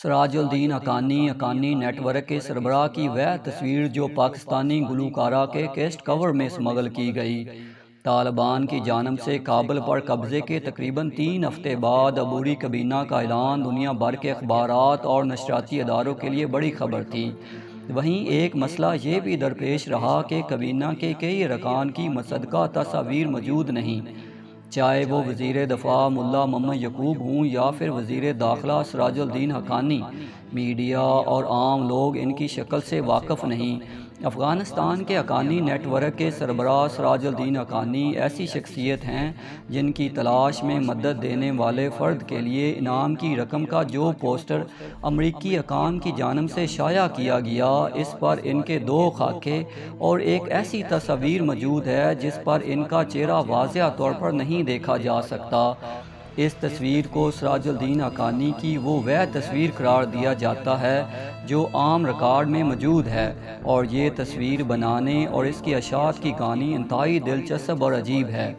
Siraj uddin Haqqani net work کے سربراہ کی وہ تصویر جو پاکستانی گلوکارہ کے کیسٹ کور میں اسمگل کی گئی۔ طالبان کی جانب سے کابل پر قبضے کے تقریباً 3 ہفتے بعد عبوری کابینہ کا اعلان دنیا بھر کے اخبارات اور نشریاتی اداروں کے لیے بڑی خبر تھی۔ وہیں ایک مسئلہ یہ بھی درپیش رہا کہ کابینہ کے کئی ارکان کی مصدقہ تصاویر موجود نہیں، چاہے وہ وزیر دفاع ملا محمد یعقوب ہوں یا پھر وزیر داخلہ سراج الدین حقانی۔ میڈیا اور عام لوگ ان کی شکل سے واقف نہیں۔ افغانستان کے حقانی نیٹ ورک کے سربراہ سراج الدین حقانی ایسی شخصیت ہیں جن کی تلاش میں مدد دینے والے فرد کے لیے انعام کی رقم کا جو پوسٹر امریکی حکام کی جانب سے شائع کیا گیا، اس پر ان کے 2 خاکے اور ایک ایسی تصویر موجود ہے جس پر ان کا چہرہ واضح طور پر نہیں دیکھا جا سکتا۔ اس تصویر کو سراج الدین حقانی کی وہ تصویر قرار دیا جاتا ہے جو عام ریکارڈ میں موجود ہے، اور یہ تصویر بنانے اور اس کی اشاعت کی کہانی انتہائی دلچسپ اور عجیب ہے۔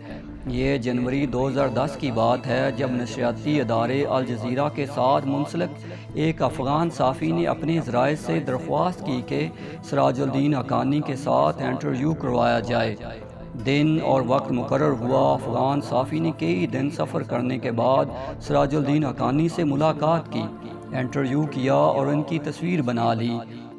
یہ جنوری 2010 کی بات ہے جب نشریاتی ادارے الجزیرہ کے ساتھ منسلک ایک افغان صحافی نے اپنے ذرائع سے درخواست کی کہ سراج الدین حقانی کے ساتھ انٹرویو کروایا جائے۔ دن اور وقت مقرر ہوا۔ افغان صحافی نے کئی دن سفر کرنے کے بعد سراج الدین حقانی سے ملاقات کی، انٹرویو کیا اور ان کی تصویر بنا لی۔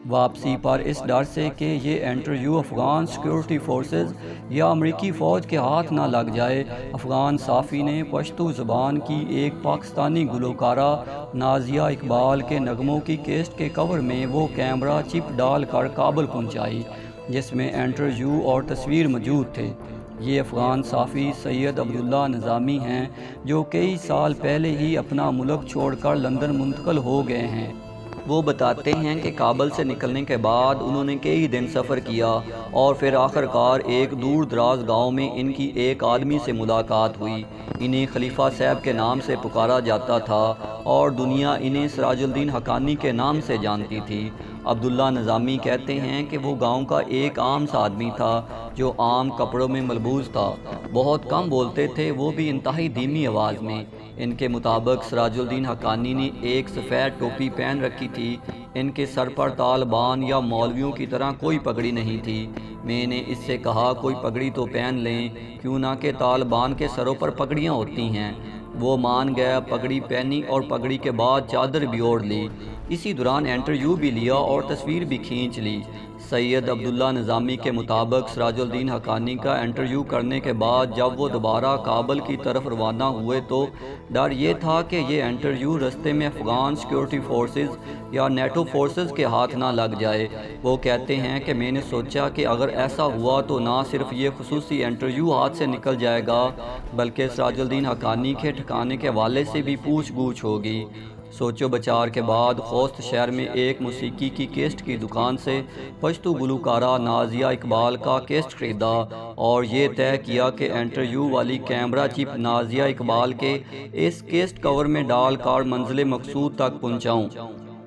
واپسی پر اس ڈر سے کہ یہ انٹرویو افغان سیکورٹی فورسز یا امریکی فوج کے ہاتھ نہ لگ جائے، افغان صحافی نے پشتو زبان کی ایک پاکستانی گلوکارہ نازیہ اقبال کے نغموں کی کیسٹ کے کور میں وہ کیمرہ چپ ڈال کر کابل پہنچائی جس میں انٹرویو اور تصویر موجود تھے۔ یہ افغان صحافی سید عبداللہ نظامی ہیں جو کئی سال پہلے ہی اپنا ملک چھوڑ کر لندن منتقل ہو گئے ہیں۔ وہ بتاتے ہیں کہ کابل سے نکلنے کے بعد انہوں نے کئی دن سفر کیا اور پھر آخرکار ایک دور دراز گاؤں میں ان کی ایک آدمی سے ملاقات ہوئی۔ انہیں خلیفہ صاحب کے نام سے پکارا جاتا تھا اور دنیا انہیں سراج الدین حقانی کے نام سے جانتی تھی۔ عبداللہ نظامی کہتے ہیں کہ وہ گاؤں کا ایک عام سا آدمی تھا جو عام کپڑوں میں ملبوس تھا، بہت کم بولتے تھے، وہ بھی انتہائی دھیمی آواز میں۔ ان کے مطابق سراج الدین حقانی نے ایک سفید ٹوپی پہن رکھی تھی۔ ان کے سر پر طالبان یا مولویوں کی طرح کوئی پگڑی نہیں تھی۔ میں نے اس سے کہا کوئی پگڑی تو پہن لیں، کیوں نہ کہ طالبان کے سروں پر پگڑیاں ہوتی ہیں۔ وہ مان گیا، پگڑی پہنی اور پگڑی کے بعد چادر بھی اوڑھ لی۔ اسی دوران انٹرویو بھی لیا اور تصویر بھی کھینچ لی۔ سید عبداللہ نظامی کے مطابق سراج الدین حقانی کا انٹرویو کرنے کے بعد جب وہ دوبارہ کابل کی طرف روانہ ہوئے تو ڈر یہ تھا کہ یہ انٹرویو رستے میں افغان سیکورٹی فورسز یا نیٹو فورسز کے ہاتھ نہ لگ جائے۔ وہ کہتے ہیں کہ میں نے سوچا کہ اگر ایسا ہوا تو نہ صرف یہ خصوصی انٹرویو ہاتھ سے نکل جائے گا بلکہ سراج الدین حقانی کے ٹھکانے کے حوالے سے بھی پوچھ گچھ ہوگی۔ سوچ و بچار کے بعد خوست شہر میں ایک موسیقی کی کیسٹ کی دکان سے پشتو گلوکارہ نازیہ اقبال کا کیسٹ خریدا اور یہ طے کیا کہ انٹرویو والی کیمرہ چپ نازیہ اقبال کے اس کیسٹ کور میں ڈال کر منزل مقصود تک پہنچاؤں۔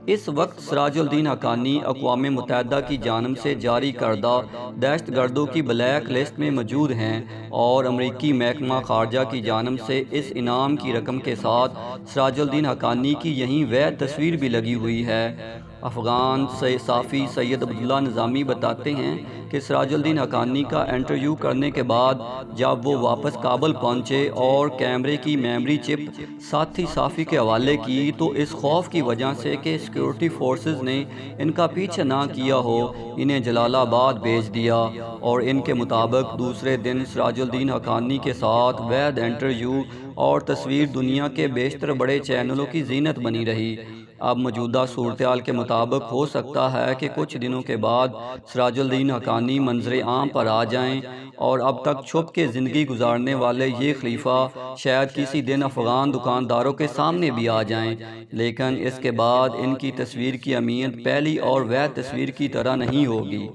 اس وقت سراج الدین حقانی اقوام متحدہ کی جانب سے جاری کردہ دہشت گردوں کی بلیک لسٹ میں موجود ہیں اور امریکی محکمہ خارجہ کی جانب سے اس انعام کی رقم کے ساتھ سراج الدین حقانی کی یہیں وہ تصویر بھی لگی ہوئی ہے۔ افغان صحافی سید عبداللہ نظامی بتاتے ہیں کہ سراج الدین حقانی کا انٹرویو کرنے کے بعد جب وہ واپس کابل پہنچے اور کیمرے کی میموری چپ ساتھی صحافی کے حوالے کی تو اس خوف کی وجہ سے کہ سیکورٹی فورسز نے ان کا پیچھا نہ کیا ہو انہیں جلال آباد بھیج دیا، اور ان کے مطابق دوسرے دن سراج الدین حقانی کے ساتھ وید انٹرویو اور تصویر دنیا کے بیشتر بڑے چینلوں کی زینت بنی رہی۔ اب موجودہ صورتحال کے مطابق ہو سکتا ہے کہ کچھ دنوں کے بعد سراج الدین حقانی منظر عام پر آ جائیں اور اب تک چھپ کے زندگی گزارنے والے یہ خلیفہ شاید کسی دن افغان دکانداروں کے سامنے بھی آ جائیں، لیکن اس کے بعد ان کی تصویر کی اہمیت پہلی اور وہ تصویر کی طرح نہیں ہوگی۔